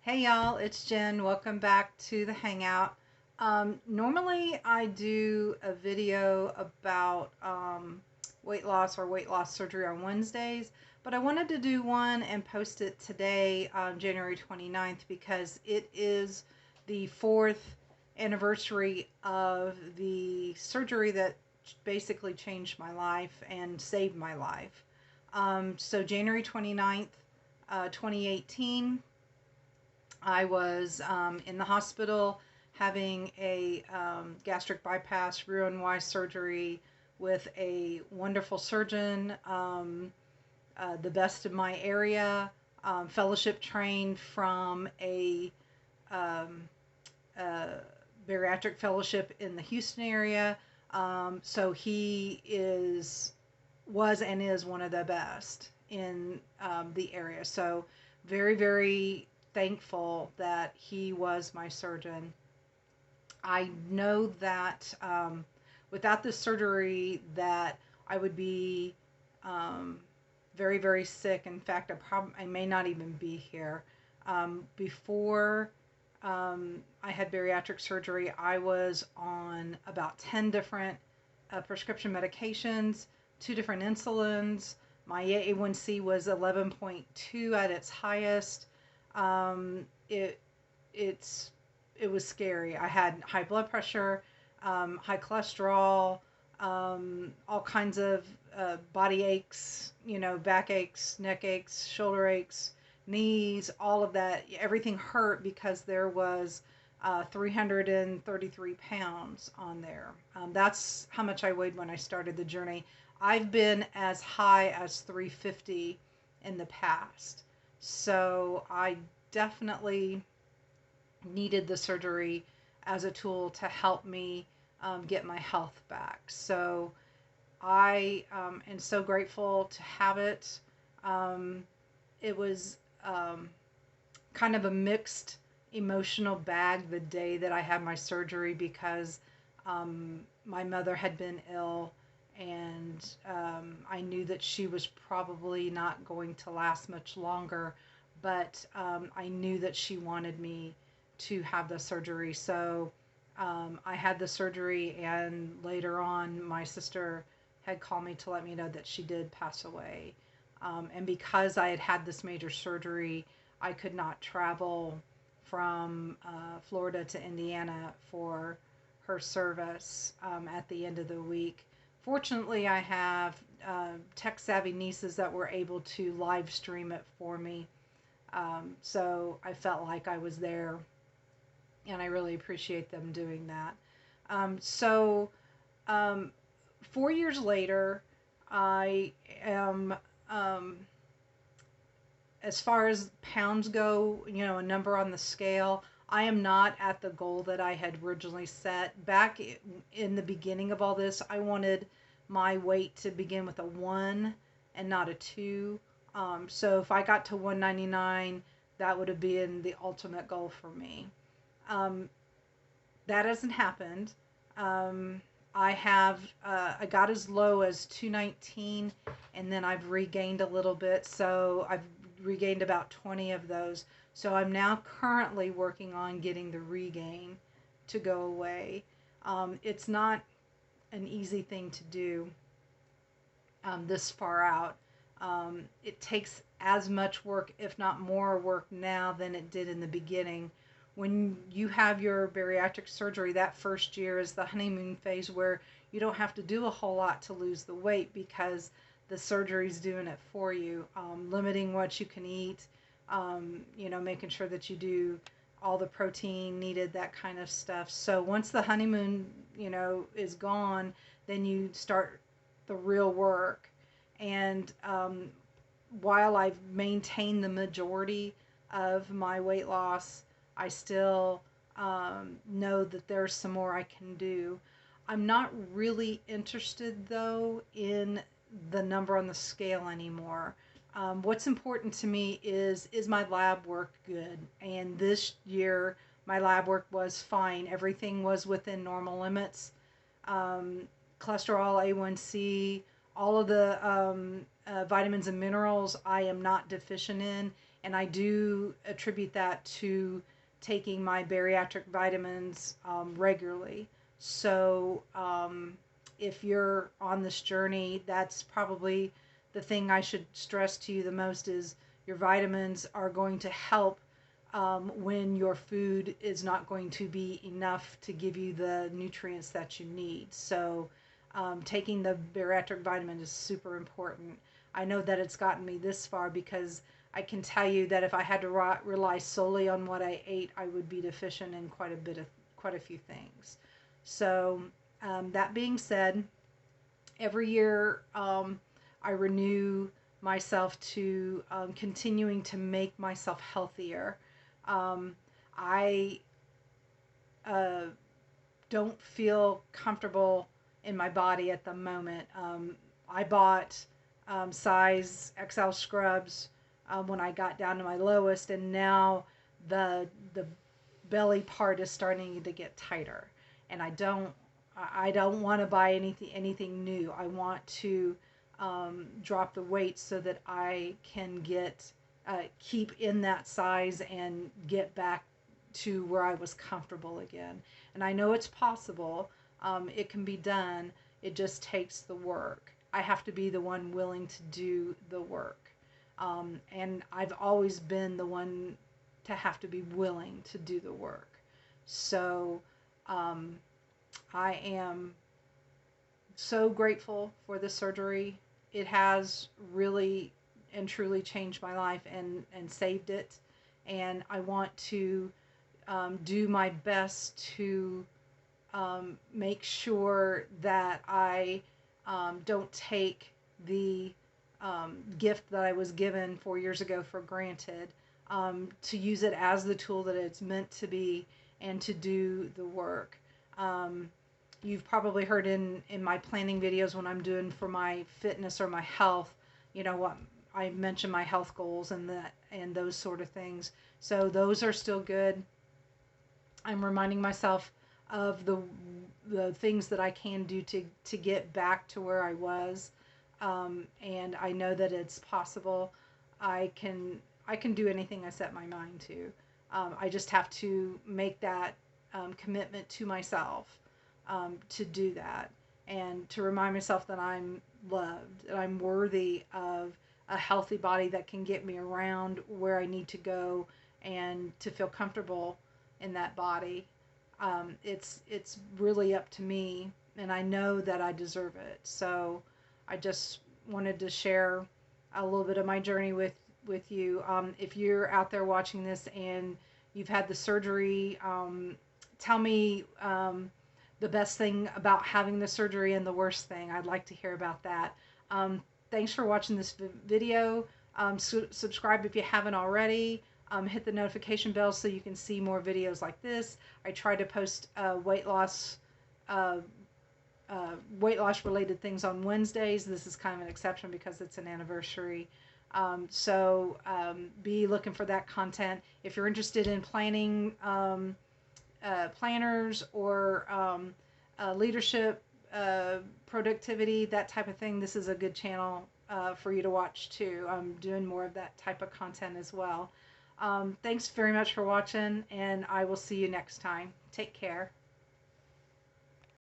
Hey y'all, it's Jen. Welcome back to the Hangout. Normally, I do a video about weight loss or weight loss surgery on Wednesdays, but I wanted to do one and post it today on January 29th because it is the fourth anniversary of the surgery that basically changed my life and saved my life. So, January 29th, 2018. I was in the hospital having a gastric bypass Roux-en-Y surgery with a wonderful surgeon, the best in my area, fellowship trained from um, a bariatric fellowship in the Houston area. So he was and is one of the best in the area. So very, very thankful that he was my surgeon. I know that without this surgery that I would be um, very, very sick. In fact, I may not even be here. Before I had bariatric surgery, I was on about 10 different prescription medications, two different insulins. My A1C was 11.2 at its highest. Um, it it's it was scary. I had high blood pressure, high cholesterol, all kinds of body aches, back aches, neck aches, shoulder aches, knees, all of that. Everything hurt because there was 333 pounds on there. That's how much I weighed when I started the journey. I've been as high as 350 in the past. So I definitely needed the surgery as a tool to help me get my health back. So I am so grateful to have it. Um, it was kind of a mixed emotional bag the day that I had my surgery because my mother had been ill and I knew that she was probably not going to last much longer, but I knew that she wanted me to have the surgery. So I had the surgery, and later on, my sister had called me to let me know that she did pass away. And because I had had this major surgery, I could not travel from Florida to Indiana for her service at the end of the week. Fortunately, I have tech savvy nieces that were able to live stream it for me. So I felt like I was there, and I really appreciate them doing that. So, um, 4 years later, I am, um, as far as pounds go, a number on the scale, I am not at the goal that I had originally set. Back in the beginning of all this, I wanted my weight to begin with a 1 and not a 2. So if I got to 199, that would have been the ultimate goal for me. Um, that hasn't happened. Um, I got as low as 219, and then I've regained a little bit. So I've regained about 20 of those. So I'm now currently working on getting the regain to go away. It's not an easy thing to do this far out. It takes as much work, if not more work now than it did in the beginning. When you have your bariatric surgery, that first year is the honeymoon phase where you don't have to do a whole lot to lose the weight because the surgery's doing it for you, limiting what you can eat, making sure that you do all the protein needed, that kind of stuff. So once the honeymoon, is gone, then you start the real work. And while I've maintained the majority of my weight loss, I still know that there's some more I can do. I'm not really interested, though, in the number on the scale anymore. What's important to me is my lab work good? And this year, my lab work was fine. Everything was within normal limits. Um, Cholesterol, A1C, all of the vitamins and minerals I am not deficient in. And I do attribute that to taking my bariatric vitamins regularly. So if you're on this journey, that's probably the thing I should stress to you the most is your vitamins are going to help when your food is not going to be enough to give you the nutrients that you need. So taking the bariatric vitamin is super important. I know that it's gotten me this far because I can tell you that if I had to rely solely on what I ate, I would be deficient in quite a few things. So that being said, every year I renew myself to continuing to make myself healthier. I uh, don't feel comfortable in my body at the moment. I bought size XL scrubs when I got down to my lowest, and now the belly part is starting to get tighter, and I don't want to buy anything new. I want to drop the weight so that I can keep in that size and get back to where I was comfortable again. And I know it's possible. It can be done. It just takes the work. I have to be the one willing to do the work. And I've always been the one to have to be willing to do the work. So I am so grateful for the surgery. It has really and truly changed my life and saved it. And I want to do my best to make sure that I don't take the gift that I was given 4 years ago for granted, to use it as the tool that it's meant to be and to do the work. You've probably heard in my planning videos when I'm doing for my fitness or my health, what I mention my health goals and those sort of things. So those are still good. I'm reminding myself of the things that I can do to get back to where I was, and I know that it's possible. I can do anything I set my mind to. I just have to make that commitment to myself to do that, and to remind myself that I'm loved and I'm worthy of a healthy body that can get me around where I need to go and to feel comfortable in that body. It's really up to me, and I know that I deserve it. So I just wanted to share a little bit of my journey with you. If you're out there watching this and you've had the surgery, tell me the best thing about having the surgery and the worst thing. I'd like to hear about that. Thanks for watching this video. Subscribe if you haven't already. Hit the notification bell so you can see more videos like this. I try to post weight loss related things on Wednesdays. This is kind of an exception because it's an anniversary. So be looking for that content. If you're interested in planning planners or leadership, productivity, that type of thing, this is a good channel for you to watch too. I'm doing more of that type of content as well. Thanks very much for watching, and I will see you next time. Take care.